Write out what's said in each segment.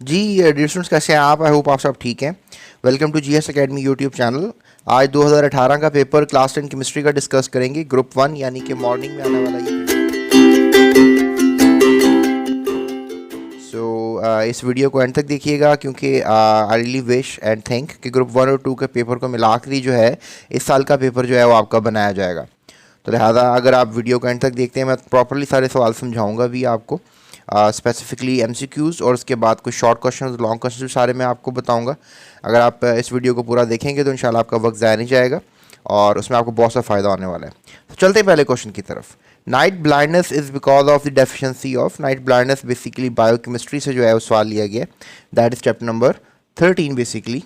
जी dear students, कैसे हैं आप? आई होप आप सब ठीक हैं। Welcome to GS academy YouTube channel. आज 2018 का पेपर क्लास 10 केमिस्ट्री का डिस्कस करेंगे, ग्रुप 1 यानी कि मॉर्निंग में आने वाला ये इस वीडियो को एंड तक देखिएगा क्योंकि I really wish and think कि ग्रुप 1 और 2 के पेपर को मिलाकर ही जो है इस साल का पेपर जो है वो आपका बनाया जाएगा। तो लिहाजा अगर आप वीडियो को एंड तक देखते हैं, मैं प्रॉपरली सारे सवाल समझाऊंगा भी आपको, स्पेसिफिकली एमसीक्यूज़, और उसके बाद कुछ शॉर्ट क्वेश्चन, लॉन्ग क्वेश्चन सारे मैं आपको बताऊंगा। अगर आप इस वीडियो को पूरा देखेंगे तो इंशाल्लाह आपका वक्त ज़ाया नहीं जाएगा और उसमें आपको बहुत सा फ़ायदा होने वाला है। तो चलते हैं पहले क्वेश्चन की तरफ। Night blindness is because of the deficiency of. Night blindness basically biochemistry से जो है वो सवाल लिया गया, that is chapter number 13 basically.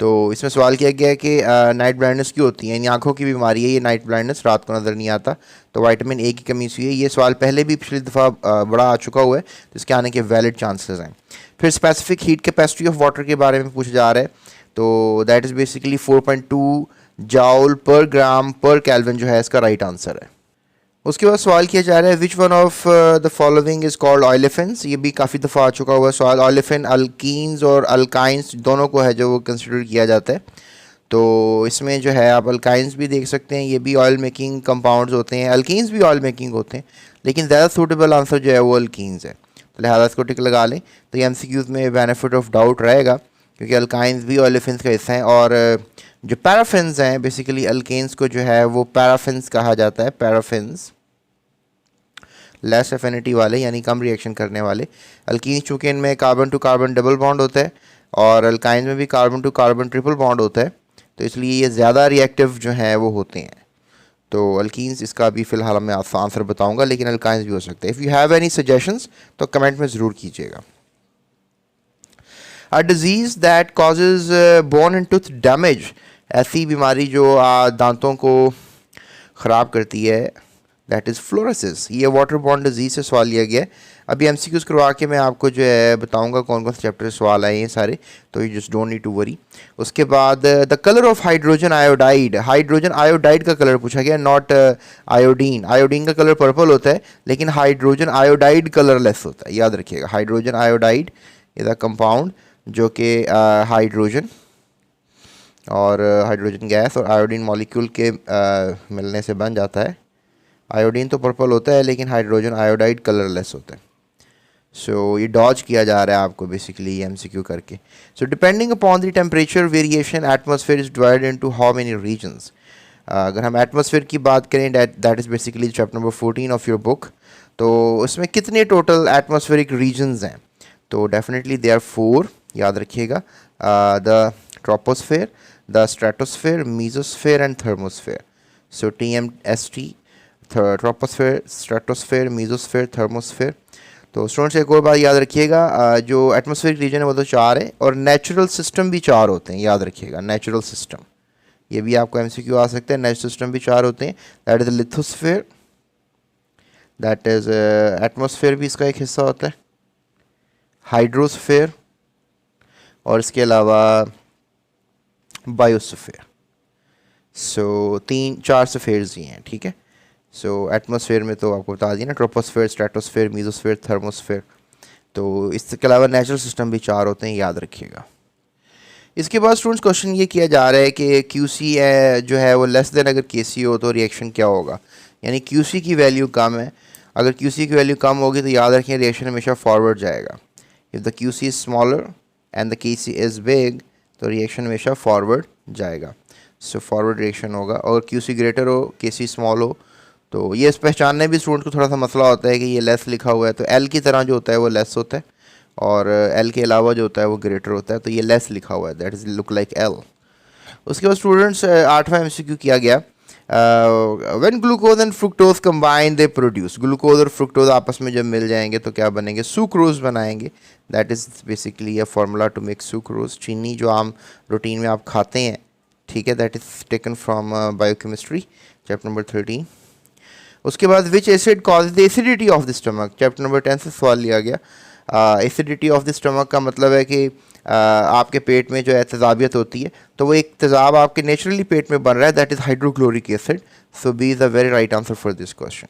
तो इसमें सवाल किया गया है कि नाइट ब्लाइंडनेस क्यों होती है, यानी आंखों की बीमारी है ये नाइट ब्लाइंडनेस, रात को नज़र नहीं आता, तो विटामिन ए की कमी से हुई है। ये सवाल पहले भी पिछली दफ़ा बड़ा आ चुका हुआ है, तो इसके आने के वैलिड चांसेस हैं। फिर specific heat capacity of water के बारे में पूछा जा रहा है, तो दैट इज़ बेसिकली 4.2 जाउल पर ग्राम पर केल्विन जो है इसका राइट आंसर है। उसके बाद सवाल किया जा रहा है which one of the following is called olefins. ये भी काफ़ी दफ़ा आ चुका हुआ सवाल। ऑयलेफिन अल्कीन्स और अल्काइंस दोनों को है जो वो कंसिडर किया जाता है। तो इसमें जो है आप अल्काइंस भी देख सकते हैं, ये भी ऑयल मेकिंग कंपाउंड्स होते हैं, अल्कीन्स भी ऑयल मेकिंग होते हैं, लेकिन ज़्यादा सूटेबल आंसर जो है वो अल्कीन्स है। तो लिहाजा इसको टिक लगा लें। तो ये एमसीक्यूज़ में बेनिफिट ऑफ डाउट रहेगा क्योंकि अल्काइंस भी ऑयलेफिन्स का हिस्सा हैं, और जो पैराफिन्स हैं बेसिकली अल्केन्स को जो है वो पैराफिन्स कहा जाता है। पैराफिन्स लेस एफिनिटी वाले यानी कम रिएक्शन करने वाले। अल्कीन चूँकि इनमें carbon to carbon double bond होता है और अल्काइन में भी carbon to carbon triple bond होता है, तो इसलिए ये ज़्यादा रिएक्टिव जो हैं वो होते हैं। तो अल्कीन्स इसका भी फ़िलहाल मैं आपको आंसर बताऊंगा, लेकिन अल्काइंस भी हो सकते हैं। If you have any suggestions तो कमेंट में ज़रूर कीजिएगा। A disease that causes bone and tooth damage, ऐसी बीमारी जो दांतों को ख़राब करती है, दैट इज़ फ्लोरोसिस। ये वाटर बॉर्न डिजीज़ से सवाल लिया गया है। अभी एमसीक्यूज़ करवा के मैं आपको जो है बताऊंगा कौन कौन से चैप्टर से सवाल आए हैं सारे, तो you just don't need to worry. उसके बाद the colour of hydrogen iodide. Hydrogen iodide का कलर पूछा गया, नॉट आयोडीन। आयोडीन का कलर पर्पल होता है, लेकिन हाइड्रोजन आयोडाइड कलरलेस होता है, याद रखिएगा। Hydrogen iodide is a compound जो कि हाइड्रोजन और हाइड्रोजन गैस और आयोडीन मॉलिक्यूल के मिलने से बन जाता है। आयोडीन तो पर्पल होता है लेकिन हाइड्रोजन आयोडाइड कलरलेस होता है। सो ये डॉज किया जा रहा है आपको बेसिकली एमसीक्यू करके। So depending upon the temperature variation atmosphere is divided into how many regions. अगर हम एटमॉस्फेयर की बात करें, that is basically chapter number 14 of your book, तो उसमें कितने टोटल एटमॉस्फेरिक रीजन्स हैं? तो डेफिनेटली दे आर 4, याद रखिएगा। The troposphere, the stratosphere, mesosphere and thermosphere. So TMST, troposphere, stratosphere, mesosphere, thermosphere. तो स्टूडेंट्स एक और बात याद रखिएगा, जो एटमॉस्फेरिक रीजन है वो तो 4 है, और नेचुरल सिस्टम भी 4 होते हैं, याद रखिएगा। नेचुरल सिस्टम, ये भी आपको एमसीक्यू आ सकते हैं। नेचुरल सिस्टम भी 4 होते हैं, that is lithosphere, that is atmosphere भी इसका एक हिस्सा होता है, हाइड्रोस्फेयर, और इसके अलावा बायोस्फेयर। सो 3-4 स्फेयर्स ही हैं, ठीक है। सो एटमॉस्फेयर में तो आपको बता दिया ना, ट्रोपोस्फेयर, स्ट्रेटोस्फेयर, मीजोस्फेयर, थर्मोस्फेयर। तो इसके अलावा नेचुरल सिस्टम भी 4 होते हैं, याद रखिएगा। इसके बाद स्टूडेंट्स क्वेश्चन ये किया जा रहा है कि QC जो है वो लेस देन अगर KC हो तो रिएक्शन क्या होगा, यानी QC की वैल्यू कम है। अगर QC की वैल्यू कम होगी तो याद रखें रिएक्शन हमेशा फॉरवर्ड जाएगा। If the QC is smaller and the KC is big तो रिएक्शन हमेशा फॉरवर्ड जाएगा। सो फॉरवर्ड रिएक्शन होगा। और QC ग्रेटर हो, KC स्मॉल हो, तो ये इस पहचानने भी स्टूडेंट को थोड़ा सा मसला होता है कि ये लेस लिखा हुआ है, तो L की तरह जो होता है वो लेस होता है, और L के अलावा जो होता है वो ग्रेटर होता है, तो ये लेस लिखा हुआ है, that is look like L। उसके बाद स्टूडेंट्स 8वां MCQ किया गया, when glucose and fructose combine they produce. Glucose और फ्रुक्टोज आपस में जब मिल जाएंगे तो क्या बनेंगे? सुक्रोज बनाएंगे। That is basically a formula to make sucrose. चीनी जो आम रूटीन में आप खाते हैं, ठीक है, that is taken from biochemistry chapter number 13। उसके बाद विच acid cause the acidity of the stomach, chapter number 10 से सवाल लिया गया। एसिडिटी ऑफ द स्टमक का मतलब है कि आपके पेट में जो है तेज़ाबियत होती है, तो वो एक तेज़ाब आपके नेचुरली पेट में बन रहा है, that is hydrochloric acid. So B is the very right answer for this question.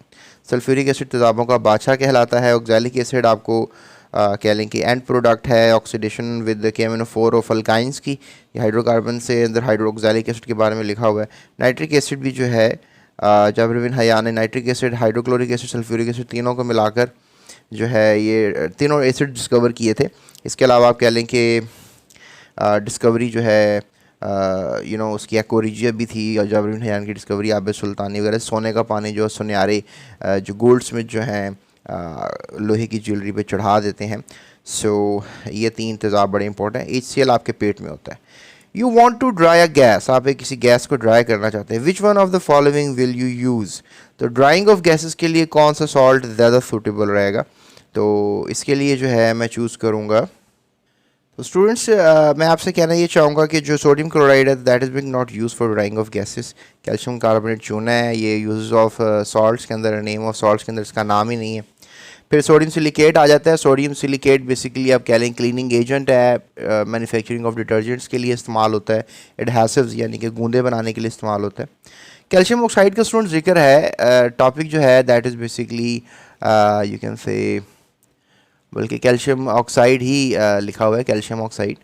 Sulphuric acid तेज़ाबों का बादशाह कहलाता है। ऑक्सैलिक एसिड आपको कह लें कि एंड प्रोडक्ट है oxidation with KMnO4 of alkynes की। ये हाइड्रोकार्बन से अंदर हाइड्रोक्साइलिक एसिड के बारे में लिखा हुआ है। नाइट्रिक एसिड भी जो है जाबिर बिन हयान ने nitric acid, hydrochloric acid, sulphuric acid तीनों को मिलाकर जो है ये तीनों एसिड डिस्कवर किए थे। इसके अलावा आप कह लें कि डिस्कवरी जो है उसकी एक्वारिजिया भी थी, और जाबिर बिन हयान की डिस्कवरी आबिद सुल्तानी वगैरह। सोने का पानी जो सुनहरे जो गोल्ड स्मिथ जो हैं लोहे की ज्वेलरी पे चढ़ा देते हैं। सो ये 3 तेज़ाब बड़े इंपॉर्टेंट हैं। HCl आपके पेट में होता है। You want to dry a gas, आप एक किसी गैस को ड्राई करना चाहते हैं। Which one of the following will you use, तो ड्राइंग ऑफ गैसेस के लिए कौन सा सॉल्ट ज़्यादा सूटेबल रहेगा, तो इसके लिए जो है मैं चूज़ करूँगा। तो स्टूडेंट्स मैं आपसे कहना ये चाहूँगा कि जो सोडियम क्लोराइड है that is being not use for drawing of gases. Calcium carbonate चूना है, ये यूज ऑफ सॉल्ट्स के अंदर, नेम ऑफ सॉल्ट्स के अंदर इसका नाम ही नहीं है। फिर सोडियम सिलिकेट आ जाता है। सोडियम सिलिकेट बेसिकली आप कह लें क्लीनिंग एजेंट है, मैन्युफैक्चरिंग ऑफ डिटर्जेंट्स के लिए इस्तेमाल होता है। एडहेसिव्स यानी कि गूंदे बनाने के लिए इस्तेमाल होता है। कैल्शियम ऑक्साइड का स्टूडेंट जिक्र है, टॉपिक जो है that is basically you can say, बल्कि कैल्शियम ऑक्साइड ही लिखा हुआ है, कैल्शियम ऑक्साइड।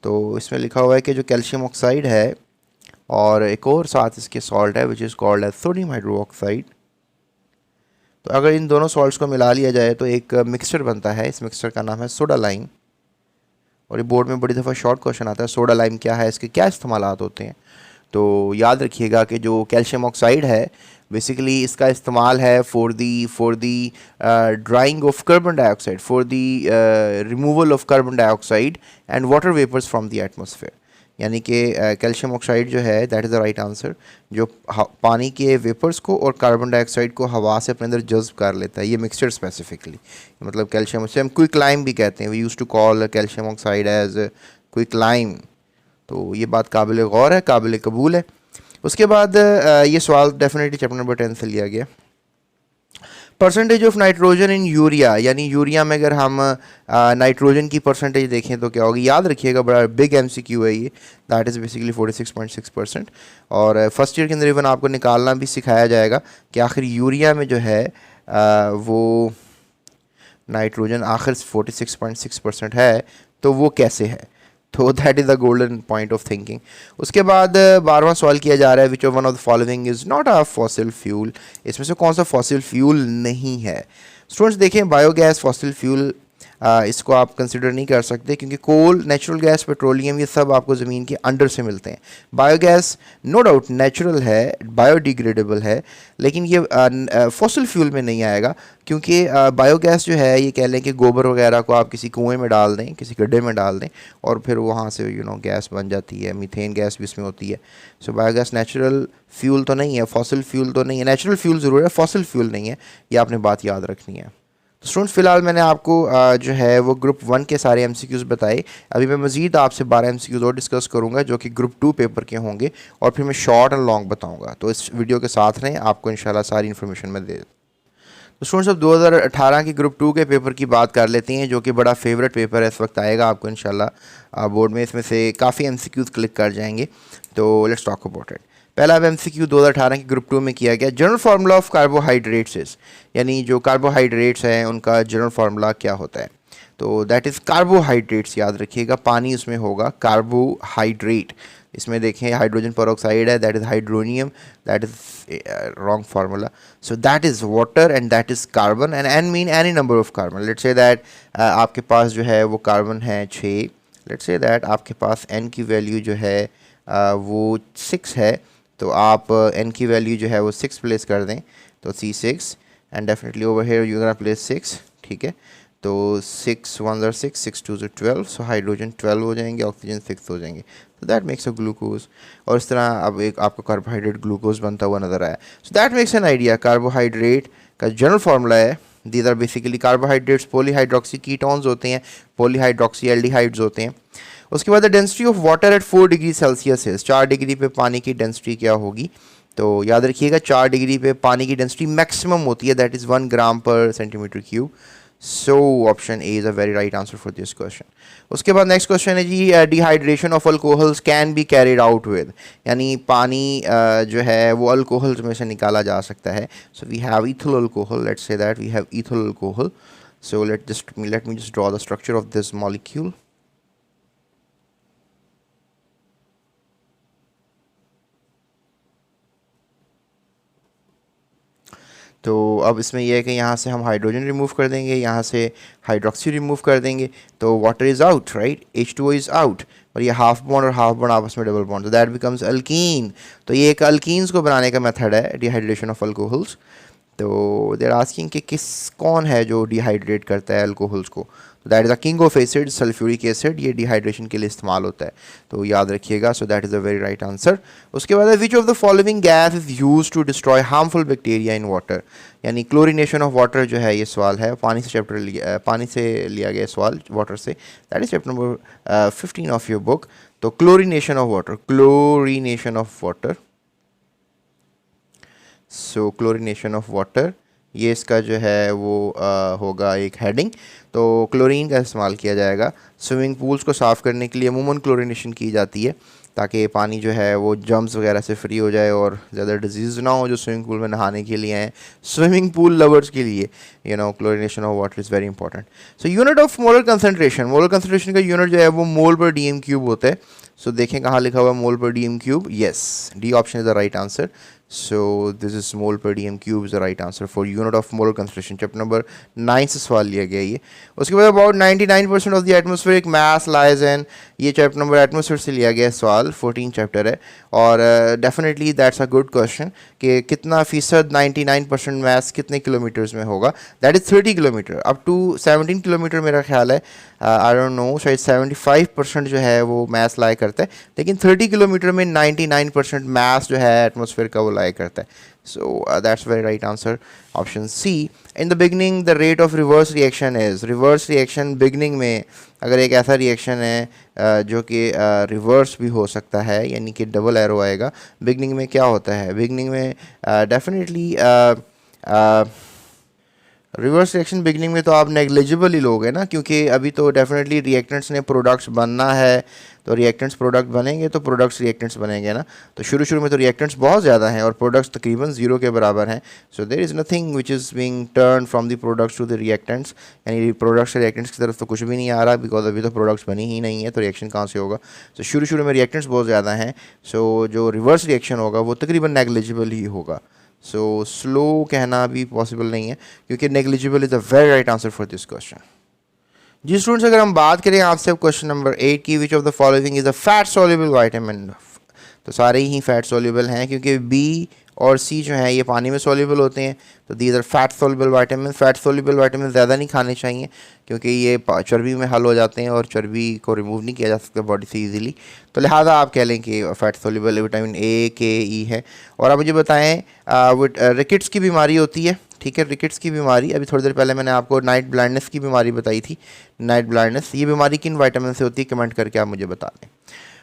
तो इसमें लिखा हुआ है कि जो कैल्शियम ऑक्साइड है और एक और साथ इसके सॉल्ट है which is called as sodium hydroxide. तो अगर इन दोनों सॉल्ट्स को मिला लिया जाए तो एक मिक्सचर बनता है। इस मिक्सचर का नाम है सोडा लाइम। और ये बोर्ड में बड़ी दफ़ा शॉर्ट क्वेश्चन आता है, सोडा लाइम क्या है, इसके क्या इस्तेमालात होते हैं। तो याद रखिएगा कि जो कैल्शियम ऑक्साइड है बेसिकली इसका इस्तेमाल है for the drying of carbon dioxide, for the removal of carbon dioxide and water vapours from the atmosphere. यानी कि कैल्शियम ऑक्साइड जो है that is the right answer, जो पानी के वेपर्स को और कार्बन डाइऑक्साइड को हवा से अपने अंदर जज्ब कर लेता है। ये मिक्सचर स्पेसिफिकली, मतलब कैल्शियम, उसे हम क्विक लाइम भी कहते हैं। We use to call calcium oxide as quick lime. तो ये बात काबिल गौर है, काबिल कबूल है। उसके बाद ये सवाल डेफिनेटली चैप्टर नंबर 10 से लिया गया। Percentage of nitrogen in urea, यानी यूरिया में अगर हम नाइट्रोजन की परसेंटेज देखें तो क्या होगी। याद रखिएगा, बड़ा बिग MCQ है ये, दैट इज़ बेसिकली 46.6%। और फर्स्ट ईयर के अंदर इवन आपको निकालना भी सिखाया जाएगा कि आखिर यूरिया में जो है वो नाइट्रोजन आखिर 46.6% है, तो वो कैसे है। तो that is the golden point of thinking. उसके बाद 12वां सवाल किया जा रहा है, which of one of the following is not a fossil fuel, इसमें से कौन सा फॉसिल फ्यूल नहीं है। स्टूडेंट्स देखें, बायोगैस फॉसिल फ्यूल इसको आप कंसिडर नहीं कर सकते, क्योंकि कोल, नेचुरल गैस, पेट्रोलियम ये सब आपको ज़मीन के अंडर से मिलते हैं। बायोगैस नो डाउट नेचुरल है, बायोडिग्रेडेबल है, लेकिन ये फॉसिल फ्यूल में नहीं आएगा, क्योंकि बायोगैस जो है ये कह लें कि गोबर वगैरह को आप किसी कुएं में डाल दें, किसी गड्ढे में डाल दें, और फिर वहाँ से गैस बन जाती है। मीथेन गैस भी इसमें होती है। सो बायोगैस नेचुरल फ्यूल तो नहीं है, फॉसिल फ्यूल तो नहीं है। नेचुरल फ्यूल ज़रूर है, फॉसिल फ्यूल नहीं है, ये आपने बात याद रखनी है। तो स्टूडेंट्स फ़िलहाल मैंने आपको जो है वो ग्रुप 1 के सारे MCQs बताए। अभी मैं मज़ीद आपसे 12 MCQs और डिस्कस करूंगा जो कि ग्रुप 2 पेपर के होंगे, और फिर मैं शॉर्ट एंड लॉन्ग बताऊंगा। तो इस वीडियो के साथ रहें, आपको इंशाल्लाह सारी इन्फॉर्मेशन मैं दे। तो स्टूडेंट्स अब 2018 की ग्रुप 2 के पेपर की बात कर लेते हैं, जो कि बड़ा फेवरेट पेपर है, इस वक्त आएगा आपको इंशाल्लाह बोर्ड में। इसमें से काफ़ी MCQs क्लिक कर जाएंगे। तो लेट्स टॉक अबाउट इट। पहला MCQ 2018 की ग्रुप 2 में किया गया, general formula of carbohydrates is, यानी जो कार्बोहाइड्रेट्स हैं उनका जनरल फार्मूला क्या होता है। तो दैट इज़ कार्बोहाइड्रेट्स, याद रखिएगा, पानी उसमें होगा कार्बोहाइड्रेट। इसमें देखें हाइड्रोजन पेरोक्साइड है, that is hydronium, that is wrong formula. So that is water and that is carbon, and an mean any number of carbon. Let's say that आपके पास जो है वो कार्बन है 6, लेट्स से दैट आपके पास n की value जो है वो 6 है, तो आप n की वैल्यू जो है वो 6 प्लेस कर दें, तो C6, and definitely over here you gonna place 6, ठीक है। तो 6 1 ज़र 6, 6 2 ज़र 12, सो हाइड्रोजन 12 हो जाएंगे, ऑक्सीजन 6 हो जाएंगे, तो दैट मेक्स अ ग्लूकोज। और इस तरह अब एक आपको कार्बोहाइड्रेट ग्लूकोज बनता हुआ नज़र आया। So that makes an idea, carbohydrate का जनरल फार्मूला है, these are basically carbohydrates polyhydroxy ketones होते हैं, पॉलीहाइड्रोक्सी एल्डिहाइड्स होते हैं। उसके बाद density of water at 4 degree Celsius है, 4 डिग्री पे पानी की डेंसिटी क्या होगी। तो याद रखिएगा 4 डिग्री पे पानी की डेंसिटी मैक्सिमम होती है, दैट इज़ 1 ग्राम पर centimetre cube. So option A is a very right answer for this question. उसके बाद नेक्स्ट क्वेश्चन है जी, dehydration of alcohols can be carried out with, यानी पानी जो है वो अल्कोहल्स में से निकाला जा सकता है। So we have ethyl alcohol, let's say that we have ethyl alcohol, So let me just draw the structure of this molecule. तो अब इसमें यह है कि यहाँ से हम हाइड्रोजन रिमूव कर देंगे, यहाँ से हाइड्रोक्सी रिमूव कर देंगे, तो water is out, right, H2O is out, और ये हाफ बॉन्ड और हाफ बॉन्ड आपस में डबल बॉन्ड, तो दैट बिकम्स अल्कीन। तो ये एक अल्कीन्स को बनाने का मेथड है, डिहाइड्रेशन ऑफ अल्कोहल्स। तो देर आस्किंग कि कौन है जो डिहाइड्रेट करता है अल्कोहल्स को, तो that is the king of acid, sulphuric acid, ये डिहाइड्रेशन के लिए इस्तेमाल होता है, तो याद रखिएगा। So that is the very right answer. उसके बाद which of the following gas is use to destroy harmful bacteria in water, यानी क्लोरीनेशन ऑफ वाटर जो है ये सवाल है, पानी से पानी से लिया गया सवाल, वाटर से, that is chapter number 15 of your book. तो chlorination of water, chlorination of water, so chlorination of water, ये इसका जो है वो होगा एक हेडिंग। तो क्लोरीन का इस्तेमाल किया जाएगा स्विमिंग पूल्स को साफ़ करने के लिए, अमूमन क्लोरीनेशन की जाती है ताकि पानी जो है वो जर्म्स वगैरह से फ्री हो जाए और ज़्यादा डिजीज़ ना हो जो स्विमिंग पूल में नहाने के लिए हैं, स्विमिंग पूल लवर्स के लिए, chlorination of water is very important. So unit of molar concentration का यूनिट जो है वो मोल पर डीएम क्यूब होता है। सो देखें कहाँ लिखा हुआ है मोल पर DM cube, yes, D option is the right answer. So this is mole per dm cube is the right answer for unit of molar concentration. Chapter number 9 से सवाल लिया गया ये। उसके बाद about 99% of the atmospheric mass lies in, ये chapter number atmosphere से लिया गया सवाल, 14 चैप्टर है, और definitely that's a good question कि कितना फीसद 99% मास कितने किलोमीटर्स में होगा, that is 30 kilometre, up to 17 kilometre मेरा ख्याल है, आई डोंट नो, शायद 75% जो है वो मास लाई करता है, लेकिन 30 किलोमीटर में 99% मास जो है एटमॉस्फेयर का वो लाई करता है। So that's very right answer, option C. In the beginning the rate of reverse reaction is, reverse reaction beginning में अगर एक ऐसा रिएक्शन है जो कि रिवर्स भी हो सकता है, यानी कि डबल एरो आएगा, बिगनिंग में क्या होता है, बिगनिंग में डेफिनेटली रिवर्स रिएक्शन बिगनिंग में तो आप नेग्लिजिबल ही लोगे ना, क्योंकि अभी तो डेफिनेटली रिएक्टेंट्स ने प्रोडक्ट्स बनना है, तो रिएक्टेंट्स प्रोडक्ट बनेंगे तो प्रोडक्ट्स रिएक्टेंट्स बनेंगे ना, तो शुरू में तो रिएक्टेंट्स बहुत ज़्यादा हैं और प्रोडक्ट्स तकरीबन 0 के बराबर हैं। So there is nothing which is being turn from the products to the reactants, यानी प्रोडक्ट्स से रिएक्टेंट्स की तरफ तो कुछ भी नहीं आ रहा, बिकॉज अभी तो प्रोडक्ट्स बनी ही नहीं है, तो रिएक्शन कहाँ से होगा। तो शुरू में रिएक्टेंट्स बहुत ज़्यादा हैं, सो जो रिवर्स रिएक्शन होगा वो तकरीबन नेग्लिजिबल ही होगा। सो स्लो कहना भी पॉसिबल नहीं है, क्योंकि negligible is the very right answer for this question. जी स्टूडेंट्स, अगर हम बात करें आपसे क्वेश्चन नंबर 8 की, which of the following is a fat soluble vitamin, तो सारे ही फैट सॉल्युबल हैं, क्योंकि बी और सी जो हैं ये पानी में सॉल्युबल होते हैं, तो these are fat soluble vitamin. Fat soluble vitamin ज़्यादा नहीं खाने चाहिए, क्योंकि ये चर्बी में हल हो जाते हैं और चर्बी को रिमूव नहीं किया जा सकता बॉडी से ईजिली, तो लिहाजा आप कह लें कि फैट सॉल्युबल विटामिन ए, के, ई है। और आप मुझे बताएं, रिकेट्स की बीमारी होती है, ठीक है, रिकेट्स की बीमारी, अभी थोड़ी देर पहले मैंने आपको नाइट ब्लाइंडनेस की बीमारी बताई थी, नाइट ब्लाइंडनेस, ये बीमारी किन विटामिन से होती है, कमेंट करके आप मुझे बता दें।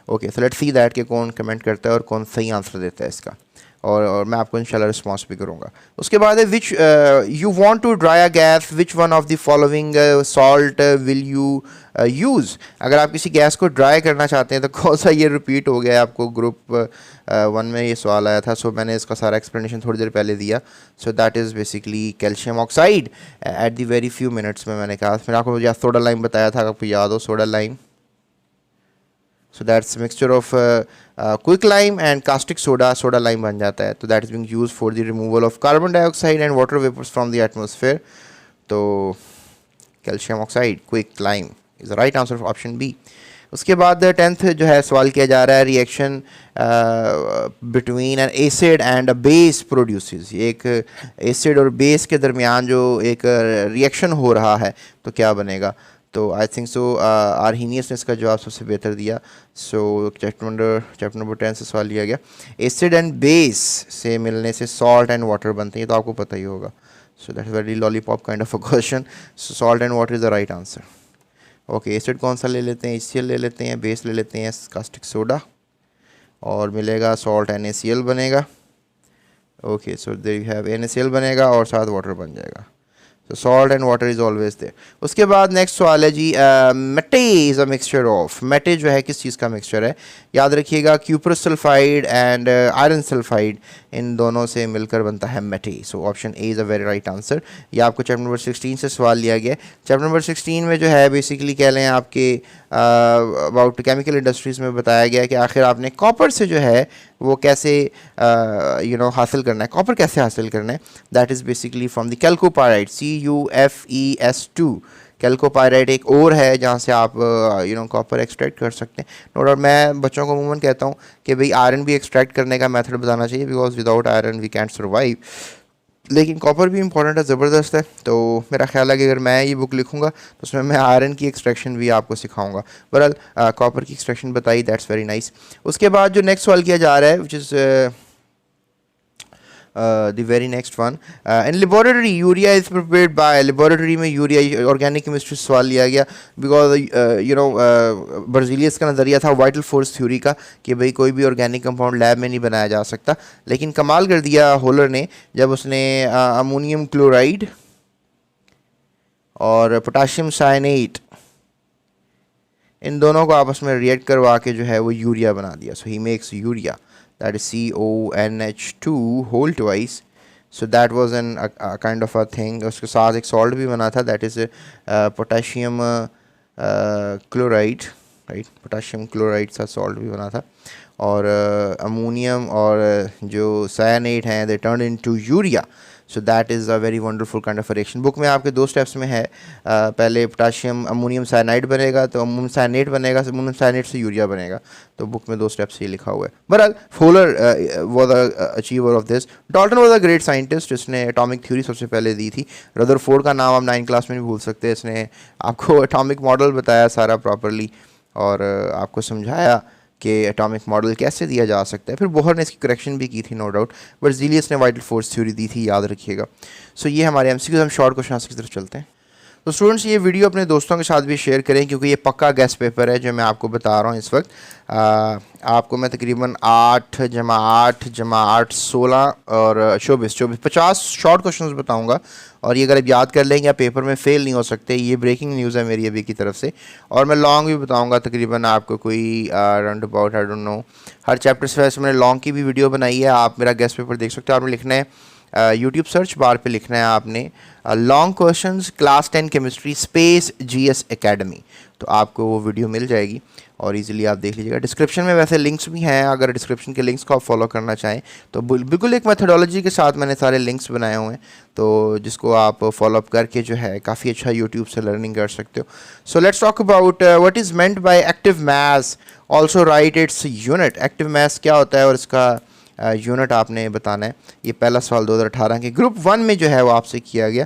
Okay, so let's see that कि कौन कमेंट करता है और कौन सही आंसर देता है इसका, और मैं आपको इंशाल्लाह रिस्पॉन्स भी करूँगा। उसके बाद है which you want to dry a gas, which one of the following salt will you use, अगर आप किसी गैस को ड्राई करना चाहते हैं तो कौन सा, ये रिपीट हो गया है आपको ग्रुप 1 में ये सवाल आया था, सो मैंने इसका सारा एक्सप्लेनेशन थोड़ी देर पहले दिया। सो that is basically calcium oxide. At the very few minutes में मैंने कहा, फिर आपको सोडा लाइम बताया था, आपको याद हो soda lime, so that's mixture of quick lime and caustic soda, soda lime बन जाता है, तो that is being used for the removal of carbon dioxide and water vapours from the atmosphere. तो calcium oxide, quick lime is the right answer of option B. उसके बाद 10th जो है सवाल किया जा रहा है, reaction between N acid and a base produces, एक एसिड और बेस के दरमियान जो एक रिएक्शन हो रहा है तो क्या बनेगा, तो आई थिंक सो आर्हीनियस ने इसका जवाब सबसे बेहतर दिया। सो चैप्टर नंबर 10 से सवाल लिया गया, एसिड एंड बेस से मिलने से सॉल्ट एंड वाटर बनते हैं, तो आपको पता ही होगा। सो that is very lollipop kind of a question. So salt and water is the right answer. Okay, acid कौन सा ले लेते हैं, HCl ले लेते हैं, बेस ले लेते हैं कास्टिक सोडा, और मिलेगा सॉल्ट NaCl बनेगा। Okay, so there you have NaCl बनेगा और साथ वाटर बन जाएगा। तो salt and water is always there. उसके बाद नेक्स्ट सवाल है जी, matte is a mixture of, matte जो है किस चीज़ का मिक्सचर है? याद रखिएगा cuprous sulphide and iron sulphide, इन दोनों से मिलकर बनता है matte. So option A is a very right answer. ये आपको चैप्टर नंबर 16 से सवाल लिया गया है। चैप्टर नंबर 16 में जो है बेसिकली कह लें आपके अबाउट केमिकल इंडस्ट्रीज़ में बताया गया है कि आखिर आपने कॉपर से जो है वो कैसे हासिल करना है, कॉपर कैसे हासिल करना है। That is basically from the chalcopyrite, CuFeS2। Chalcopyrite एक और है जहाँ से आप कॉपर एक्सट्रैक्ट कर सकते हैं। नो डाउट मैं बच्चों को अमूमन कहता हूँ कि भाई आयरन भी एक्सट्रैक्ट करने का मेथड बताना चाहिए, because without iron we can't survive. लेकिन कॉपर भी इंपॉर्टेंट है, ज़बरदस्त है। तो मेरा ख्याल है कि अगर मैं ये बुक लिखूंगा तो उसमें मैं आयरन की एक्सट्रैक्शन भी आपको सिखाऊंगा। बहरहाल कॉपर की एक्सट्रैक्शन बताई, दैट्स वेरी नाइस। उसके बाद जो नेक्स्ट सवाल किया जा रहा है, which is the very next one, in laboratory urea is prepared by, laboratory में यूरिया ऑर्गेनिक केमिस्ट्री सवाल लिया गया, बिकॉज बर्जीलियस का नज़रिया था वाइटल फोर्स थ्योरी का कि भाई कोई भी ऑर्गेनिक कंपाउंड लैब में नहीं बनाया जा सकता। लेकिन कमाल कर दिया होलर ने जब उसने अमोनियम क्लोराइड और पोटाशियम साइनेट इन दोनों को आपस में रिएक्ट करवा के जो है वो यूरिया बना दिया। So he makes urea, that is CONH2 whole twice. So that was a kind of a thing. उसके साथ एक सॉल्ट भी बना था, that is potassium chloride, right, potassium chloride सा सॉल्ट भी बना था। और अमोनियम और जो साइनेट हैं they turn into urea. So that is a very wonderful kind of reaction. Book में आपके 2 स्टेप्स में है, पहले पोटाशियम अमोनियम साइनाइड बनेगा तो अमोनियम साइनेट बनेगा, अमोनियम साइनेट से यूरिया बनेगा। तो बुक में 2 स्टेप्स ये लिखा हुआ है। बहरहाल Wohler was a achiever of this. Dalton was a great scientist, इसने एटॉमिक थ्योरी सबसे पहले दी थी। रदरफोर्ड का नाम आप 9th क्लास में भी भूल सकते हैं, इसने आपको एटॉमिक मॉडल बताया सारा प्रॉपरली और आपको समझाया कि एटॉमिक मॉडल कैसे दिया जा सकता है। फिर बोहर ने इसकी करेक्शन भी की थी, नो डाउट। बर्जीलियस ने वाइटल फोर्स थ्योरी दी थी, याद रखिएगा। सो ये हमारे MCQs। हम शॉर्ट क्वेश्चन आंसर की तरफ चलते हैं। तो स्टूडेंट्स ये वीडियो अपने दोस्तों के साथ भी शेयर करें, क्योंकि ये पक्का गेस्ट पेपर है जो मैं आपको बता रहा हूँ इस वक्त। आपको मैं तकरीबन 8 + 8 + 8 16 और 24 50 शॉर्ट क्वेश्चंस बताऊंगा। और ये अगर आप याद कर लेंगे आप पेपर में फ़ेल नहीं हो सकते। ये ब्रेकिंग न्यूज़ है मेरी अभी की तरफ से। और मैं लॉन्ग भी बताऊंगा, तकरीबन आपको कोई round about I don't no her chapter से वैसे मैंने लॉन्ग की भी वीडियो बनाई है। आप मेरा गेस्ट पेपर देख सकते हो। आपने लिखना है यूट्यूब सर्च बार पे लिखना है आपने long questions class 10 chemistry space GS academy, तो आपको वो वीडियो मिल जाएगी और इजीली आप देख लीजिएगा। डिस्क्रिप्शन में वैसे लिंक्स भी हैं, अगर डिस्क्रिप्शन के लिंक्स को आप फॉलो करना चाहें तो बिल्कुल एक मेथोडोलॉजी के साथ मैंने सारे लिंक्स बनाए हुए हैं, तो जिसको आप फॉलो अप करके जो है काफ़ी अच्छा यूट्यूब से लर्निंग कर सकते हो। So let's talk about what is meant by active mass, also right its unit. Active mass क्या होता है और इसका यूनिट आपने बताना है। ये पहला सवाल 2018 के ग्रुप 1 में जो है वो आपसे किया गया।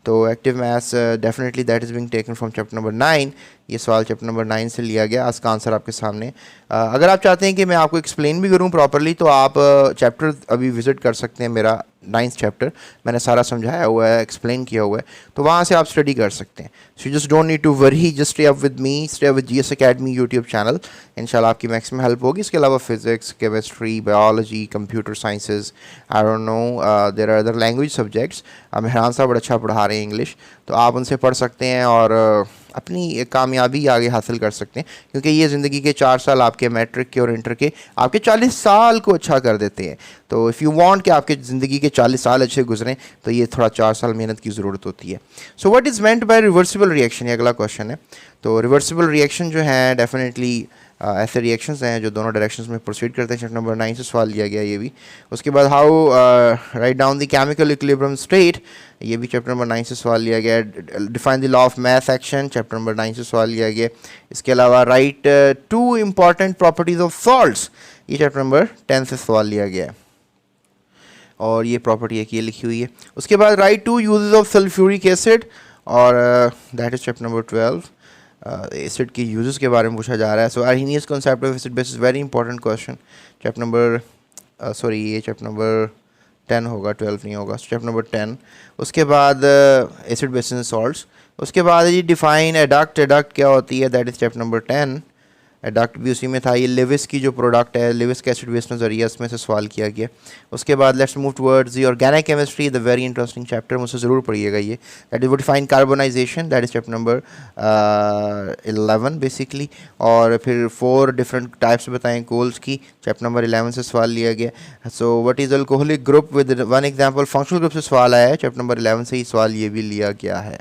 तो active mass definitely that is being taken from chapter number 9। ये सवाल चैप्टर नंबर 9 से लिया गया। इसका आंसर आपके सामने। अगर आप चाहते हैं कि मैं आपको एक्सप्लेन भी करूं प्रॉपरली तो आप चैप्टर अभी विज़िट कर सकते हैं। मेरा 9th चैप्टर मैंने सारा समझाया हुआ है, एक्सप्लेन किया हुआ है, तो वहाँ से आप स्टडी कर सकते हैं। So just don't need to worry, just stay up with me, stay up with GS academy YouTube channel. इंशाल्लाह आपकी मैक्सिमम हेल्प होगी। इसके अलावा physics, chemistry, biology, computer sciences, I don't know there are other language subjects. Mehran साहब बड़ा अच्छा पढ़ा रहे हैं इंग्लिश, तो आप उनसे पढ़ सकते हैं और अपनी कामयाबी आगे हासिल कर सकते हैं, क्योंकि ये ज़िंदगी के 4 साल आपके मैट्रिक के और इंटर के आपके 40 साल को अच्छा कर देते हैं। तो इफ़ यू वांट कि आपके ज़िंदगी के 40 साल अच्छे गुजरें तो ये थोड़ा 4 साल मेहनत की ज़रूरत होती है। So what is meant bye reversible reaction, ये अगला क्वेश्चन है। तो रिवर्सिबल रिएक्शन जो है डेफिनेटली ऐसे रिएक्शंस हैं जो दोनों डायरेक्शंस में प्रोसीड करते हैं। चैप्टर नंबर 9 से सवाल लिया गया ये भी। उसके बाद how write down the chemical equilibrium state, ये भी चैप्टर नंबर 9 से सवाल लिया गया। Define the law of mass action, chapter number 9 से सवाल लिया गया। इसके अलावा right 2 important properties of salts, ये चैप्टर नंबर 10 से सवाल लिया गया है और ये प्रॉपर्टी एक ये लिखी हुई है। उसके बाद write 2 uses of sulphuric acid और that is chapter number 12। Acid के यूजेस के बारे में पूछा जा रहा है। So Arrhenius concept of acid base is very important question. Chapter number ये चैप्टर नंबर 10 होगा, 12 नहीं होगा। Chapter number 10। उसके बाद एसिड बेसिस एंड सॉल्ट्स। उसके बाद ये डिफाइन एडक्ट, एडक्ट क्या होती है, that is chapter number 10। Adduct भी उसी में था। ये लिविस की जो प्रोडक्ट है, लिविस के एसिड बेस नज़रिया, इसमें से सवाल किया गया। उसके बाद let's move towards the organic chemistry, the very interesting chapter, मुझसे ज़रूर पढ़िएगा ये। That is what define carbonisation, that is chapter number 11 basically. और फिर 4 डिफरेंट टाइप्स बताएं कोल्स की, चैप्टर नंबर 11 से सवाल लिया गया। So what is alcoholic group with 1 example, functional group से सवाल आया है, चैप्टर नंबर 11 से ही सवाल ये भी लिया गया है।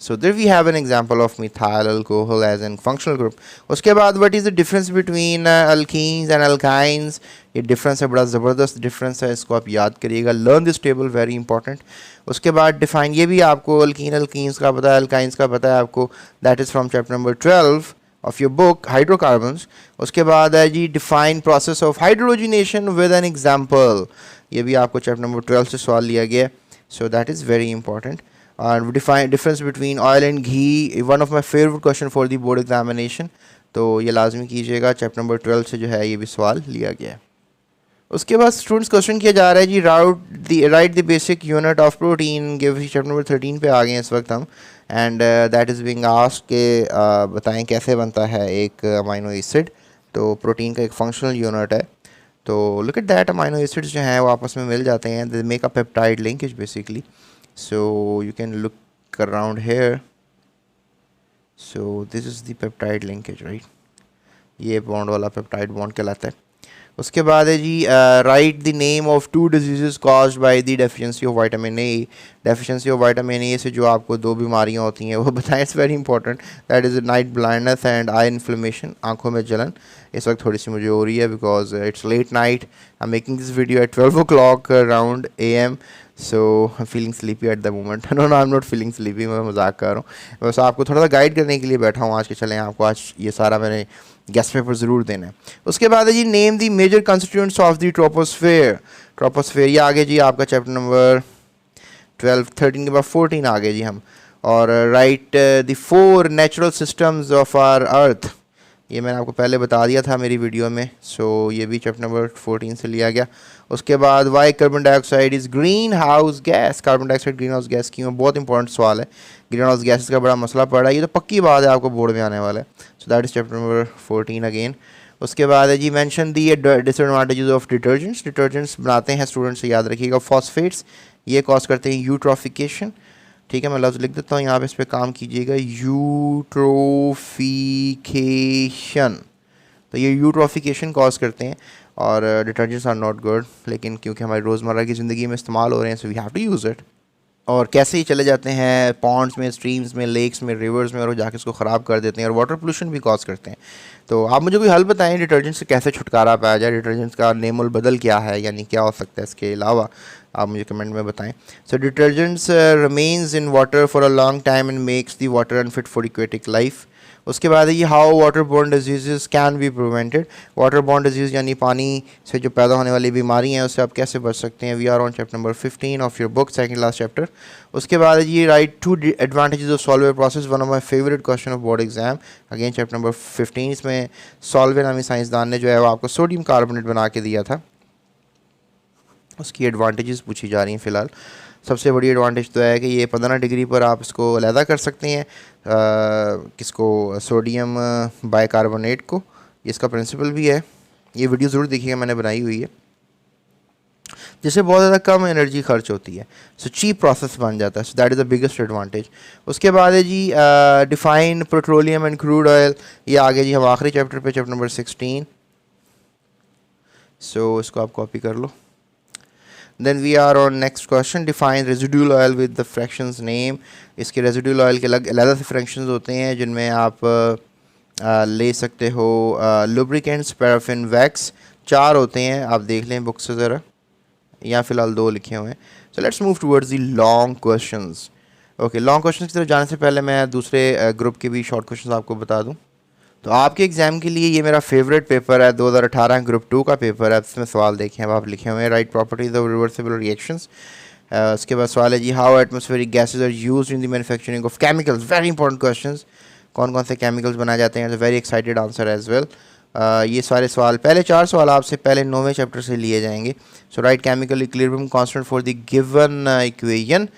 So there we have an example of methyl alcohol as a functional group. उसके बाद what is the difference between alkenes and alkynes, ये difference है, बड़ा ज़बरदस्त difference है, इसको आप याद करिएगा। learn this table, very important. उसके बाद define, ये भी आपको alkene alkenes का पता है, alkynes का पता है आपको, that is from chapter number 12 of your book hydrocarbons. उसके बाद है जी define process of hydrogenation with an example, ये भी आपको chapter number 12 से सवाल लिया गया, so that is very important. और define difference between oil and ghee, one of my favorite question for the board examination, तो ये लाजमी कीजिएगा, चैप्टर नंबर 12 से जो है ये भी सवाल लिया गया है। उसके बाद स्टूडेंट्स क्वेश्चन किया जा रहा है जी write the basic unit of protein, give chapter number 13 पे आ गए हैं इस वक्त हम, and that is being asked के बताएं कैसे बनता है एक अमाइनो एसिड। तो प्रोटीन का एक फंक्शनल यूनिट है, तो look at that, amino acids जो हैं वो आपस में मिल जाते हैं, they make a peptide linkage basically. So you can look around here, so this is the peptide linkage, right? ये बॉन्ड वाला पेप्टाइड बॉन्ड कहलाता है। उसके बाद है जी write the name of 2 diseases caused by the deficiency of vitamin A, deficiency of vitamin A से जो आपको 2 बीमारियां होती हैं वो बताएं, it's very important, that is night blindness and eye inflammation, आंखों में जलन। इस वक्त थोड़ी सी मुझे हो रही है because it's late night, I am making this video at 12 o'clock around AM, so I am feeling sleepy at the moment. No I am not feeling sleepy, मैं मजाक कर रहा हूँ, बस आपको थोड़ा सा गाइड करने के लिए बैठा हूँ आज के। चलें, आपको आज ये सारा मैंने गेस्ट पेपर ज़रूर देना है। उसके बाद है जी name the major constituents of the troposphere, troposphere ये आगे जी आपका चैप्टर नंबर 12 13 के बाद 14 आ गए जी हम। और write the 4 natural systems of our earth, ये मैंने आपको पहले बता दिया था मेरी वीडियो में, सो ये भी चैप्टर नंबर 14 से लिया गया। उसके बाद why carbon dioxide is greenhouse gas, carbon dioxide greenhouse gas क्यों, बहुत इंपॉर्टेंट सवाल है, ग्रीन हाउस गैसेस का बड़ा मसला पड़ा है, ये तो पक्की बात है आपको बोर्ड में आने वाला है। So that is chapter number 14 again. उसके बाद है जी mention the disadvantages of detergents, detergents बनाते हैं स्टूडेंट्स से याद रखिएगा, फॉस्फेट्स ये कॉज करते हैं यूट्रोफिकेशन, ठीक है, मैं लफ्ज़ लिख देता हूँ यहाँ पे, इस पर काम कीजिएगा, यूट्रोफिकेशन, तो ये यूट्रोफिकेशन कॉज करते हैं। और डिटर्जेंट्स आर नॉट गुड, लेकिन क्योंकि हमारी रोज़मर्रा की ज़िंदगी में इस्तेमाल हो रहे हैं, so we have to use it. और कैसे ही चले जाते हैं पॉन्ड्स में, स्ट्रीम्स में, लेक्स में, रिवर्स में, और जाके इसको ख़राब कर देते हैं और वाटर पोल्यूशन भी कॉज करते हैं। तो आप मुझे कोई हल बताएं डिटर्जेंट से कैसे छुटकारा पाया जाए, डिटर्जेंट्स का नेमुल बदल क्या है, यानी क्या हो सकता है इसके अलावा, आप मुझे कमेंट में बताएं। So detergents remains in water for a long time and makes the water unfit for aquatic life. उसके बाद ये how water borne disease can be prevented, water borne disease यानी पानी से जो पैदा होने वाली बीमारी हैं उससे आप कैसे बच सकते हैं। We are on chapter number 15 of your book, second last chapter. उसके बाद ये write 2 advantages of solvent process, one of my favourite question of board exam, again chapter number 15। इसमें सॉल्वेंट नामी साइंसदान ने जो है वो आपको सोडियम कार्बोनेट बना के दिया था, उसकी एडवांटेजेस पूछी जा रही हैं फ़िलहाल। सबसे बड़ी एडवांटेज तो है कि ये 15 डिग्री पर आप इसको अलहदा कर सकते हैं, किसको, सोडियम बाइकार्बोनेट को, इसका प्रिंसिपल भी है, ये वीडियो ज़रूर देखिएगा, मैंने बनाई हुई है, जिससे बहुत ज़्यादा कम एनर्जी खर्च होती है, सो चीप प्रोसेस बन जाता है, so that is the biggest advantage. उसके बाद है जी define petroleum and crude oil, ये आगे जी हम आखिरी चैप्टर पे, चैप्टर नंबर 16, सो इसको आप कॉपी कर लो। Then we are on next question, define residual oil with the fractions name। इसके residual oil के अलग से fractions होते हैं जिनमें आप ले सकते हो lubricants, paraffin, wax, 4 होते हैं, आप देख लें बुक से ज़रा, यहाँ फ़िलहाल 2 लिखे हुए हैं। So let's move towards the long questions। Okay, long questions की तरफ जाने से पहले मैं दूसरे ग्रुप के भी शॉर्ट क्वेश्चन आपको बता दूँ। तो आपके एग्ज़ाम के लिए ये मेरा फेवरेट पेपर है, 2018 ग्रुप 2 का पेपर है, इसमें सवाल देखें अब आप लिखे हुए हैं, write properties of reversible reactions. उसके बाद सवाल है जी how atmospheric gases are used in the manufacturing of chemicals, very important questions, कौन कौन से केमिकल्स बनाए जाते हैं, very excited answer as well. ये सारे सवाल, पहले 4 सवाल आपसे पहले 9वें चैप्टर से लिए जाएंगे। So write chemical equilibrium constant for the given equation,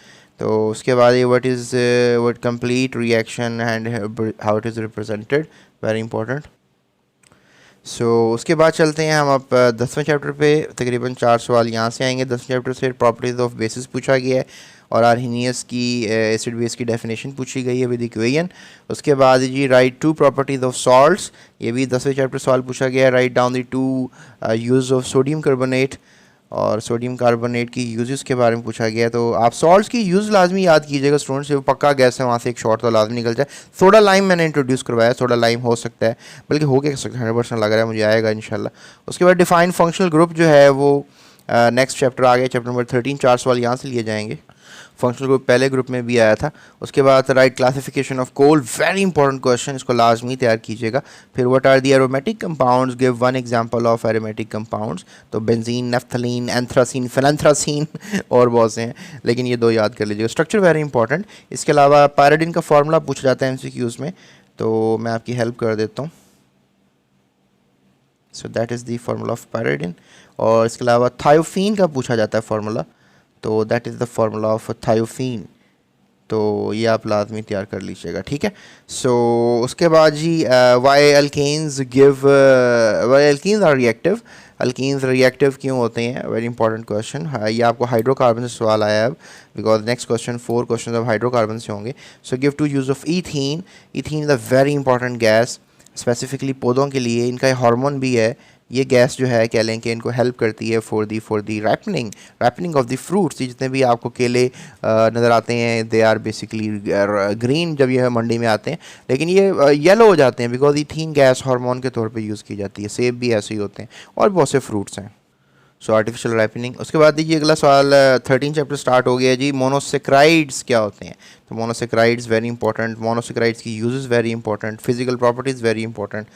तो उसके बाद ये what complete reaction and how it is represented, very important. उसके बाद चलते हैं हम अब 10वें चैप्टर पे। तकरीबन 4 सवाल यहाँ से आएंगे। 10वें चैप्टर से प्रॉपर्टीज़ ऑफ बेसिस पूछा गया है और आर्हीनियस की एसिड बेस की डेफिनेशन पूछी गई है विद इक्वेशन। उसके बाद जी राइट 2 प्रॉपर्टीज़ ऑफ सॉल्ट्स, ये भी 10वें चैप्टर सवाल पूछा गया है। Write down the 2 use of sodium carbonate और सोडियम कार्बोनेट की यूज़ के बारे में पूछा गया है। तो आप सॉल्ट्स की यूज़ लाजमी याद कीजिएगा स्टूडेंट्स, वो पक्का गैस है, वहाँ से एक शॉर्ट तो लाजमी निकल जाए। सोडा लाइम मैंने इंट्रोड्यूस करवाया, सोडा लाइम हो सकता है, बल्कि हो के सकता है, 100% लग रहा है मुझे आएगा इंशाल्लाह। उसके बाद डिफाइन फंक्शनल ग्रुप जो है वो नेक्स्ट चैप्टर आ गया, चैप्टर नंबर 13। 4 सवाल यहाँ से लिए जाएंगे। फंक्शनल ग्रुप पहले ग्रुप में भी आया था। उसके बाद write classification of coal, very important question, इसको लाजमी तैयार कीजिएगा। फिर what are the aromatic compounds, give 1 example of aromatic compounds. तो बेंजीन, नेफ्थलीन, एंथ्रासीन, फेनेंथ्रासीन और बहुत से हैं, लेकिन ये 2 याद कर लीजिएगा। Structure very important. इसके अलावा पायरिडिन का फार्मूला पूछा जाता है MCQs में, तो मैं आपकी हेल्प कर देता हूँ। So that is the formula of pyridine. और इसके अलावा थायोफीन का पूछा जाता है फार्मूला, तो that is the formula of thiophene. तो ये आप लाजमी तैयार कर लीजिएगा, ठीक है। उसके बाद जी why alkanes are reactive. Alkenes reactive क्यों होते हैं, वेरी इंपॉर्टेंट क्वेश्चन। ये आपको हाइड्रोकार्बन से सवाल आया है अब, बिकॉज नेक्स्ट क्वेश्चन 4 क्वेश्चन अब हाइड्रोकार्बन से होंगे। Give 2 use of ethene. Ethene is a very important gas, specifically पौधों के लिए। इनका हार्मोन भी है। ये गैस जो है, कह लें कि इनको हेल्प करती है for the ripening of the fruits. जितने भी आपको केले नज़र आते हैं, दे आर बेसिकली ग्रीन जब ये मंडी में आते हैं, लेकिन ये येलो हो जाते हैं बिकॉज ईथीन गैस हार्मोन के तौर पे यूज़ की जाती है। सेब भी ऐसे ही होते हैं और बहुत से फ्रूट्स हैं। Artificial ripening. उसके बाद देखिए अगला सवाल 13 चैप्टर स्टार्ट हो गया जी। मोनोसेक्राइड्स क्या होते हैं? तो मोनोसेक्राइड्स वेरी इंपॉर्टेंट। मोनोसेक्राइड्स की uses very important. Physical properties very important.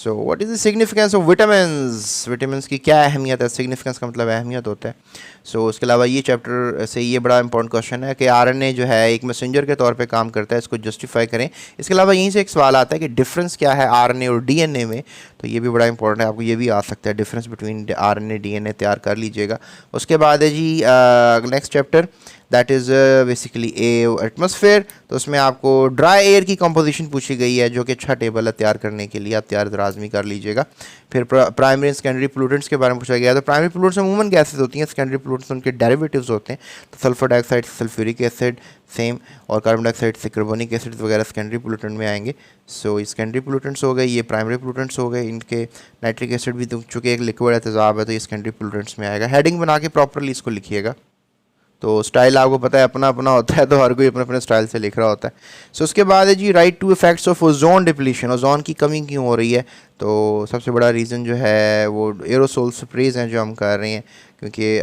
What is the significance of vitamins? Vitamins की क्या अहमियत है? सिग्निफिकेंस का मतलब अहमियत होता है। उसके अलावा ये चैप्टर से ये बड़ा इंपॉर्टेंट क्वेश्चन है कि RNA जो है एक मैसेंजर के तौर पे काम करता है, इसको जस्टिफाई करें। इसके अलावा यहीं से एक सवाल आता है कि डिफरेंस क्या है RNA और DNA में, तो ये भी बड़ा इंपॉर्टेंट है, आपको ये भी आ सकता है। डिफरेंस बिटवीन RNA DNA तैयार कर लीजिएगा। उसके बाद है जी next chapter, that is basically atmosphere. तो उसमें आपको ड्राई एयर की कंपोजिशन पूछी गई है, जो कि अच्छा टेबल है तैयार करने के लिए, आप तैयार लाजमी कर लीजिएगा। फिर प्राइमरी एंड सेकेंडरी पोल्यूटेंट्स के बारे में पूछा गया। तो प्राइमरी पोल्यूटेंट्स अमूमन गैसेज होती हैं, सेकेंडरी पोल्यूटेंट्स उनके डेरिवेटिव्स होते हैं। तो सल्फर डाइऑक्साइड से सल्फ्यूरिक एसिड सेम, और कार्बन डाइऑक्साइड से कार्बोनिक एसिड वगैरह सेकेंडरी पोल्यूटेंट में आएंगे। ये सेकेंडरी पोल्यूटेंट्स हो गए, ये प्राइमरी पोल्यूटेंट्स हो गए। इनके नाइट्रिक एसिड भी चूँकि एक लिक्विड है, तेजाब है, तो ये सेकेंडरी पोल्यूटेंट्स में आएगा। हेडिंग बना के प्रॉपरली इसको लिखिएगा। तो स्टाइल आपको पता है अपना अपना होता है, तो हर कोई अपने अपने स्टाइल से लिख रहा होता है। उसके बाद है जी write 2 effects of ozone depletion. Ozone की कमी क्यों हो रही है? तो सबसे बड़ा रीज़न जो है वो एरोसोल स्प्रेज हैं जो हम कर रहे हैं, क्योंकि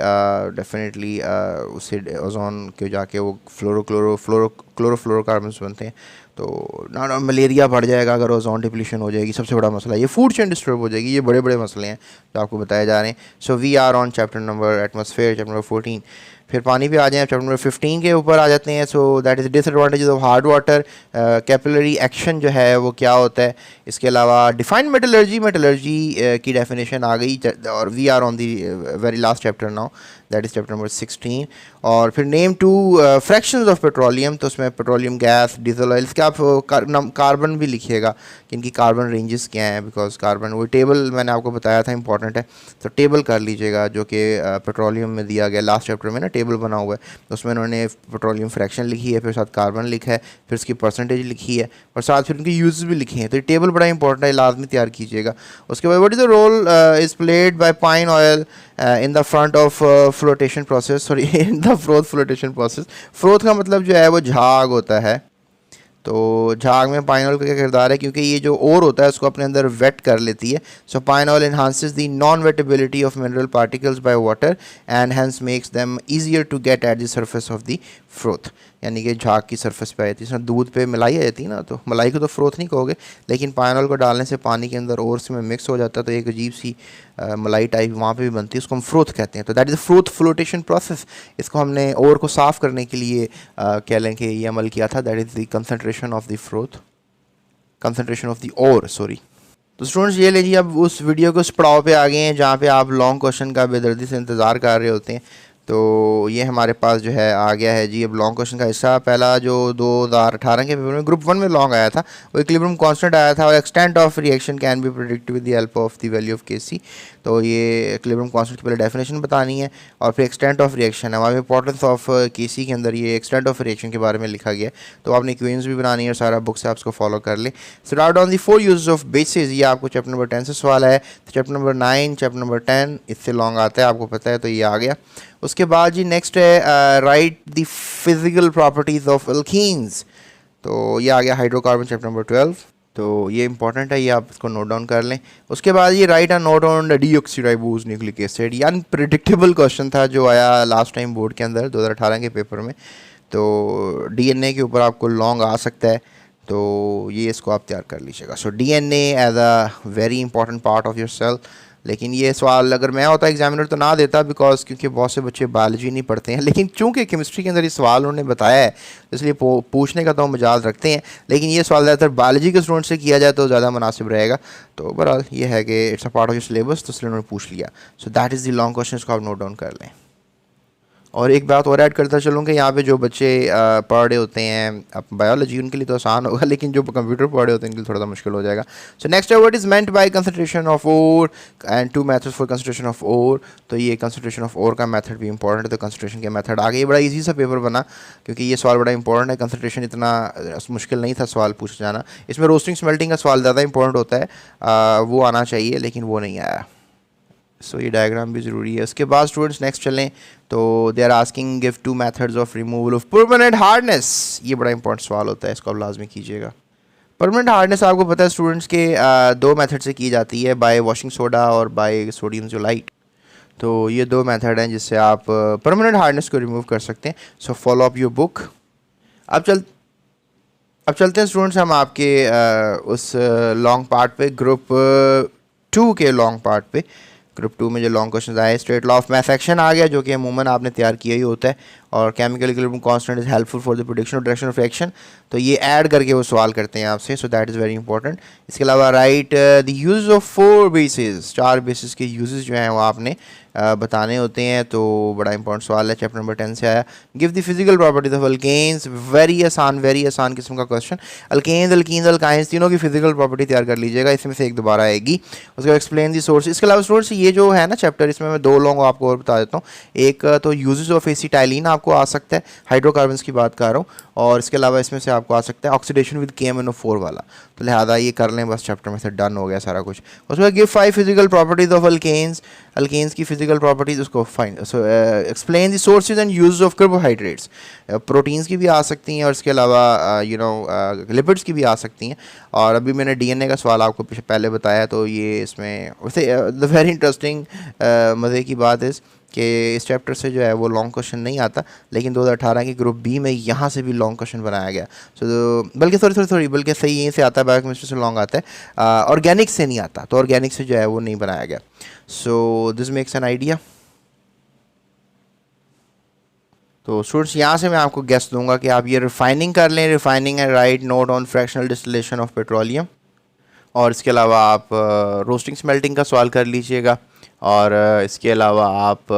डेफिनेटली उससे ओजोन के जाके वो क्लोरोफ्लोरोकार्बन्स बनते हैं। तो ना मलेरिया बढ़ जाएगा अगर ओजोन डिप्लीशन हो जाएगी, सबसे बड़ा मसला। ये फूड चेन डिस्टर्ब हो जाएगी। ये बड़े बड़े मसले हैं जो आपको बताए जा रहे हैं। We are on chapter number atmosphere, chapter number 14। फिर पानी पे आ जाएं, चैप्टर नंबर 15 के ऊपर आ जाते हैं। That is disadvantages of hard water. Capillary action जो है वो क्या होता है? इसके अलावा डिफाइन मेटलर्जी की डेफिनेशन आ गई, और we are on the very last chapter now, that is chapter number 16। और फिर नेम 2 फ्रैक्शंस ऑफ पेट्रोलियम। तो उसमें पेट्रोलियम गैस, डीजल ऑयल, इसके आप कार्बन भी लिखिएगा कि इनकी कार्बन रेंजेस क्या हैं, बिकॉज कार्बन वो टेबल मैंने आपको बताया था इंपॉर्टेंट है, तो टेबल कर लीजिएगा जो कि पेट्रोलियम में दिया गया लास्ट चैप्टर में ना, टेबल बना हुआ है। तो उसमें उन्होंने पेट्रोलियम फ्रैक्शन लिखी है, फिर साथ कार्बन लिखा है, फिर उसकी परसेंटेज लिखी है, और साथ फिर उनके यूज़ भी लिखे हैं। तो ये टेबल बड़ा इंपॉर्टेंट है, लाजमी तैयार कीजिएगा। उसके बाद what is the role is played by pine oil in the front of flotation process, sorry in the froth flotation process. Froth का मतलब जो है वो झाग होता है। तो झाग में पाइन ऑयल का क्या किरदार है? क्योंकि ये जो ओर होता है उसको अपने अंदर वेट कर लेती है। Pine oil enhances the non wettability of mineral particles by water and hence makes them easier to get at the surface of the froth. यानी कि झाग की सरफेस पे आ जाती है। इसमें दूध पे मलाई आ जाती है ना, तो मलाई को तो फ्रोथ नहीं कहोगे, लेकिन पाइन ऑयल को डालने से पानी के अंदर ओर से में मिक्स हो जाता है, तो एक अजीब सी मलाई टाइप वहाँ पे भी बनती है, उसको हम फ्रोथ कहते हैं। तो that is froth flotation process. इसको हमने ओर को साफ़ करने के लिए कह लें कि ये अमल किया था। That is the concentration of the froth, concentration of the ore, sorry. तो स्टूडेंट्स ये लीजिए, अब उस वीडियो के उस पड़ाव पे आ गए हैं जहाँ पे आप लॉन्ग क्वेश्चन का बेदर्दी से इंतज़ार कर रहे होते हैं। तो ये हमारे पास जो है आ गया है जी अब लॉन्ग क्वेश्चन का हिस्सा। पहला जो 2018 के पेपर में ग्रुप 1 में लॉन्ग आया था वो इक्विलिब्रियम कांस्टेंट आया था और extent of reaction can be predict with the help of the value of Kc। तो ये इक्विलिब्रियम कांस्टेंट की पहले डेफिनेशन बतानी है और फिर एक्सटेंट ऑफ रिएक्शन है, वहाँ इंपॉर्टेंस ऑफ Kc के अंदर ये एक्सटेंट ऑफ रिएक्शन के बारे में लिखा गया है। तो आपने इक्वेशंस भी बनानी है और सारा बुक से आप उसको फॉलो कर लें। Start on the 4 uses of basis, ये आपको चैप्टर नंबर 10 से सवाल है। तो चैप्टर नंबर 9 चैप्टर नंबर 10 इससे लॉन्ग आता है, आपको पता है, तो ये आ गया। उसके बाद जी नेक्स्ट है right the physical properties of alkenes, तो ये आ गया हाइड्रोकार्बन चैप्टर नंबर 12। तो ये इंपॉर्टेंट है, ये आप इसको नोट डाउन कर लें। उसके बाद ये right a note on deoxyribose nucleic acid, ये अनप्रिडिक्टेबल क्वेश्चन था जो आया लास्ट टाइम बोर्ड के अंदर 2018 के पेपर में। तो डीएनए के ऊपर आपको लॉन्ग आ सकता है, तो ये इसको आप तैयार कर लीजिएगा। So DNA as a very important part of your cell. लेकिन ये सवाल अगर मैं होता एग्जामिनर तो ना देता, बिकॉज क्योंकि बहुत से बच्चे बायोलॉजी नहीं पढ़ते हैं, लेकिन चूंकि केमिस्ट्री के अंदर ये सवाल उन्होंने बताया है इसलिए पूछने का तो हम मजाज रखते हैं। लेकिन ये सवाल ज़्यादातर बायोलॉजी के स्टूडेंट से किया जाए तो ज़्यादा मुनासिब रहेगा। तो बहरहाल ये है कि it's a part of your syllabus, तो इसलिए उन्होंने पूछ लिया। सो that is the long question, को आप नोट डाउन कर लें। और एक बात और ऐड करता चलूँ कि यहाँ पे जो बच्चे पढ़ रहे होते हैं अब बायोलॉजी, उनके लिए तो आसान होगा, लेकिन जो कंप्यूटर पढ़ रहे होते हैं उनके लिए थोड़ा सा मुश्किल हो जाएगा। सो नेक्स्ट है what is meant by concentration of ore and 2 methods for concentration of ore. तो ये कंसंट्रेशन ऑफ ओर का मेथड भी इंपॉर्टेंट है, तो कंसंट्रेशन के मेथड आगे। ये बड़ा ईजी सा पेपर बना क्योंकि ये सवाल बड़ा इंपॉर्टेंट है। कंसंट्रेशन इतना मुश्किल नहीं था सवाल पूछा जाना, इसमें रोस्टिंग स्मेल्टिंग का सवाल ज़्यादा इंपॉर्टेंट होता है, वो आना चाहिए लेकिन वो नहीं आया। सो ये डायग्राम भी ज़रूरी है। उसके बाद स्टूडेंट्स नेक्स्ट चलें तो they are asking give 2 methods of removal of permanent hardness. ये बड़ा इंपॉर्टेंट सवाल होता है, इसको आप लाजमी कीजिएगा। परमानेंट हार्डनेस आपको पता है स्टूडेंट्स के 2 मेथड से की जाती है, बाय वॉशिंग सोडा और बाय सोडियम जोलाइट। तो ये 2 मेथड हैं जिससे आप परमानेंट हार्डनेस को रिमूव कर सकते हैं। So follow up your book. अब चलते हैं स्टूडेंट्स हम आपके उस लॉन्ग पार्ट पे, ग्रुप 2 के लॉन्ग पार्ट पे। ग्रुप 2 में जो लॉन्ग क्वेश्चन आए, state law of mass action आ गया जो कि अमूमन आपने तैयार किया ही होता है, और chemical equilibrium constant is helpful for the prediction of direction of reaction. तो ये ऐड करके वो सवाल करते हैं आपसे, सो दैट इज़ वेरी इंपॉर्टेंट। इसके अलावा right the use of 4 basis, 4 basis के यूजेस जो हैं वो आपने बताने होते हैं। तो बड़ा इंपॉर्टेंट सवाल है, चैप्टर नंबर 10 से आया। Give the physical properties of alkanes, very आसान किस्म का क्वेश्चन। अल्केन्स, अल्कीन्स, अल्काइंस तीनों की फिजिकल प्रॉपर्टी तैयार कर लीजिएगा, इसमें से एक दोबारा आएगी। उसके बाद एक्सप्लेन दी सोर्स। इसके अलावा सोर्स ये जो है ना चैप्टर, इसमें मैं 2 लॉन्ग आपको और बता देता हूँ। एक तो यूजेस ऑफ एसिटाइलिन आपको आ सकता है, हाइड्रोकार्बन्स की बात कर रहा हूँ, और इसके अलावा इसमें से आपको आ सकता है ऑक्सीडेशन विद KMnO4 वाला। तो लिहाजा ये कर लें, बस चैप्टर में से डन हो गया सारा कुछ। उसके बाद give 5 physical properties of alkanes, alkanes की फिजिकल प्रॉपर्टीज उसको find. So explain the sources and use of carbohydrates, proteins की भी आ सकती हैं और इसके अलावा लिपिड्स की भी आ सकती हैं। और अभी मैंने DNA का सवाल आपको पहले बताया, तो ये इसमें वैसे द वेरी इंटरेस्टिंग मज़े की बात है कि इस चैप्टर से जो है वो लॉन्ग क्वेश्चन नहीं आता, लेकिन 2018 की ग्रुप B में यहाँ से भी लॉन्ग क्वेश्चन बनाया गया। सो बल्कि बल्कि सही यहीं से आता है, बायोकेमिस्ट्री से लॉन्ग आता है, ऑर्गेनिक से नहीं आता, तो ऑर्गेनिक से जो है वो नहीं बनाया गया। So this makes an idea. तो स्टूडेंट्स यहाँ से मैं आपको गेस दूंगा कि आप ये रिफाइनिंग कर लें। रिफाइनिंग है right note on fractional distillation of petroleum, और इसके अलावा आप रोस्टिंग स्मेल्टिंग का सवाल कर लीजिएगा, और इसके अलावा आप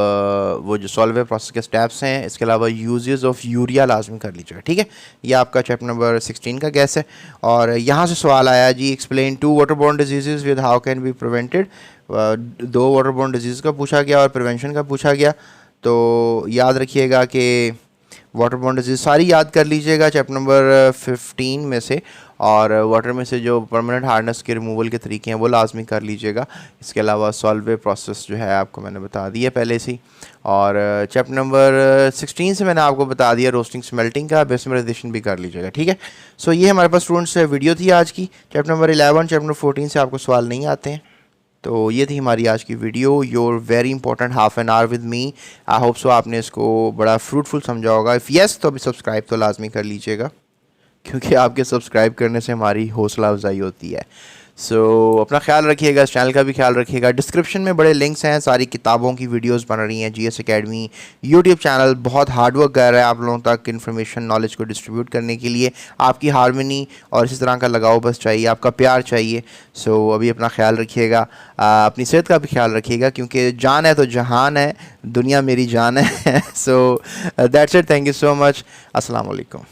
वो जो सॉल्वे प्रोसेस के स्टेप्स हैं, इसके अलावा यूजेस ऑफ यूरिया लाजमी कर लीजिएगा, ठीक है। ये आपका चैप्टर नंबर 16 का गैस है। और यहाँ से सवाल आया जी, explain 2 waterborne disease with how can be prevented. 2 waterborne disease का पूछा गया और प्रिवेंशन का पूछा गया। तो याद रखिएगा कि वाटरबोर्न डिजीज़ सारी याद कर लीजिएगा चैप्टर नंबर 15 में से, और वाटर में से जो परमानेंट हार्डनेस के रिमूवल के तरीके हैं वो लाजमी कर लीजिएगा। इसके अलावा सॉल्वे प्रोसेस जो है आपको मैंने बता दिया पहले से ही, और चैप्टर नंबर 16 से मैंने आपको बता दिया रोस्टिंग स्मेल्टिंग का, बेसमराइजेशन भी कर लीजिएगा, ठीक है। सो ये हमारे पास स्टूडेंट्स वीडियो थी आज की। चैप्टर नंबर 11, चैप्टर नंबर 14 से आपको सवाल नहीं आते हैं। तो ये थी हमारी आज की video. Your very important half an hour with me. I hope so आपने इसको बड़ा फ्रूटफुल समझा होगा। इफ़ येस तो अभी सब्सक्राइब तो लाजमी कर लीजिएगा। क्योंकि आपके सब्सक्राइब करने से हमारी हौसला अफजाई होती है। सो अपना ख्याल रखिएगा, इस चैनल का भी ख्याल रखिएगा। डिस्क्रिप्शन में बड़े लिंक्स हैं, सारी किताबों की वीडियोस बन रही हैं। जीएस एकेडमी यूट्यूब चैनल बहुत हार्ड वर्क कर रहा है आप लोगों तक इन्फॉर्मेशन नॉलेज को डिस्ट्रीब्यूट करने के लिए। आपकी हारमनी और इसी तरह का लगाव बस चाहिए, आपका प्यार चाहिए। सो अभी अपना ख्याल रखिएगा, अपनी सेहत का भी ख्याल रखिएगा, क्योंकि जान है तो जहान है, दुनिया मेरी जान है। So that's it, thank you so much, अस्सलाम वालेकुम।